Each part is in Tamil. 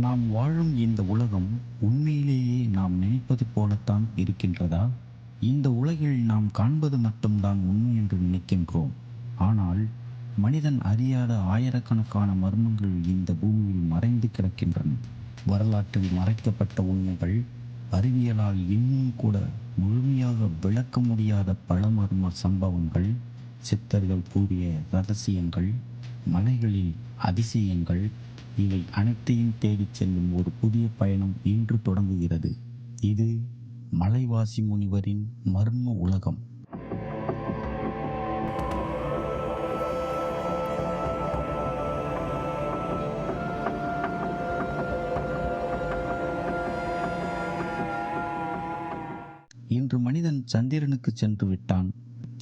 நாம் வாழும் இந்த உலகம் உண்மையிலேயே நாம் நினைப்பது போலத்தான் இருக்கின்றதா? இந்த உலகில் நாம் காண்பது மட்டும்தான் உண்மை என்று நினைக்கின்றோம். ஆனால் மனிதன் அறியாத ஆயிரக்கணக்கான மர்மங்கள் இந்த பூமியில் மறைந்து கிடக்கின்றன. வரலாற்றில் மறைக்கப்பட்ட உண்மைகள், அறிவியலால் இன்னும் கூட முழுமையாக விளக்க முடியாத பல மர்ம சம்பவங்கள், சித்தர்கள் கூறிய ரகசியங்கள், மலைகளில் அதிசயங்கள், இவை அனைத்தையும் தேடிச் செல்லும் ஒரு புதிய பயணம் இன்று தொடங்குகிறது. இது மலைவாசி முனிவரின் மர்ம உலகம். இன்று மனிதன் சந்திரனுக்கு சென்று விட்டான்.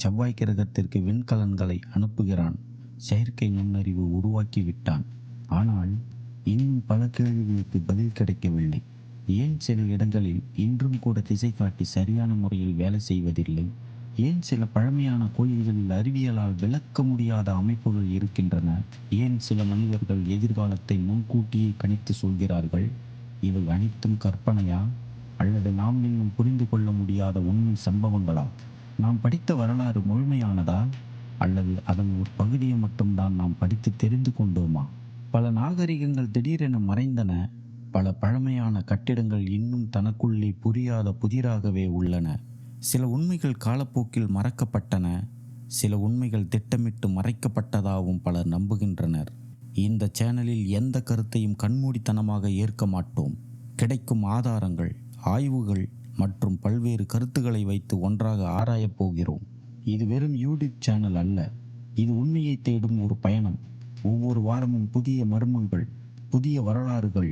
செவ்வாய் கிரகத்திற்கு விண்கலன்களை அனுப்புகிறான். செயற்கை நுண்ணறிவு உருவாக்கி விட்டான். ஆனால் இன்னும் பல கேள்விகளுக்கு பதில் கிடைக்கவில்லை. ஏன் சில இடங்களில் இன்றும் கூட திசை காட்டி சரியான முறையில் வேலை செய்வதில்லை? ஏன் சில பழமையான கோயில்களில் அறிவியலால் விளக்க முடியாத அமைப்புகள் இருக்கின்றன? ஏன் சில மனிதர்கள் எதிர்காலத்தை முன்கூட்டியே கணித்து சொல்கிறார்கள்? இவை அனைத்தும் கற்பனையா, அல்லது நாம் இன்னும் புரிந்து கொள்ள முடியாத உண்மை சம்பவங்களா? நாம் படித்த வரலாறு முழுமையானதா, அல்லது அதன் ஒரு பகுதியை மட்டும்தான் நாம் படித்து தெரிந்து கொண்டோமா? பல நாகரிகங்கள் திடீரென மறைந்தன. பல பழமையான கட்டிடங்கள் இன்னும் தனக்குள்ளே புரியாத புதிராகவே உள்ளன. சில உண்மைகள் காலப்போக்கில் மறக்கப்பட்டன. சில உண்மைகள் திட்டமிட்டு மறைக்கப்பட்டதாகவும் பலர் நம்புகின்றனர். இந்த சேனலில் எந்த கருத்தையும் கண்மூடித்தனமாக ஏற்க மாட்டோம். கிடைக்கும் ஆதாரங்கள், ஆய்வுகள் மற்றும் பல்வேறு கருத்துக்களை வைத்து ஒன்றாக ஆராயப் போகிறோம். இது வெறும் யூடியூப் சேனல் அல்ல. இது உண்மையை தேடும் ஒரு பயணம். ஒவ்வொரு வாரமும் புதிய மர்மங்கள், புதிய வரலாறுகள்,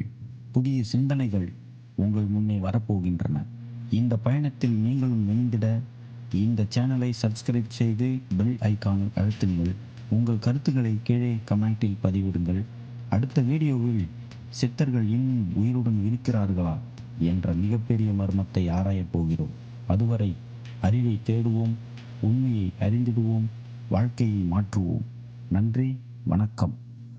புதிய சிந்தனைகள் உங்கள் முன்னே வரப்போகின்றன. இந்த பயணத்தில் நீங்களும் இணைந்திட இந்த சேனலை சப்ஸ்கிரைப் செய்து பெல் ஐகானை அழுத்துங்கள். உங்கள் கருத்துக்களை கீழே கமெண்டில் பதிவிடுங்கள். அடுத்த வீடியோவில் சித்தர்கள் இன்னும் உயிருடன் இருக்கிறார்களா என்ற மிகப்பெரிய மர்மத்தை ஆராயப் போகிறோம். அதுவரை அறிவை தேடுவோம், உண்மையை அறிந்திடுவோம், வாழ்க்கையை மாற்றுவோம். நன்றி, வணக்கம்.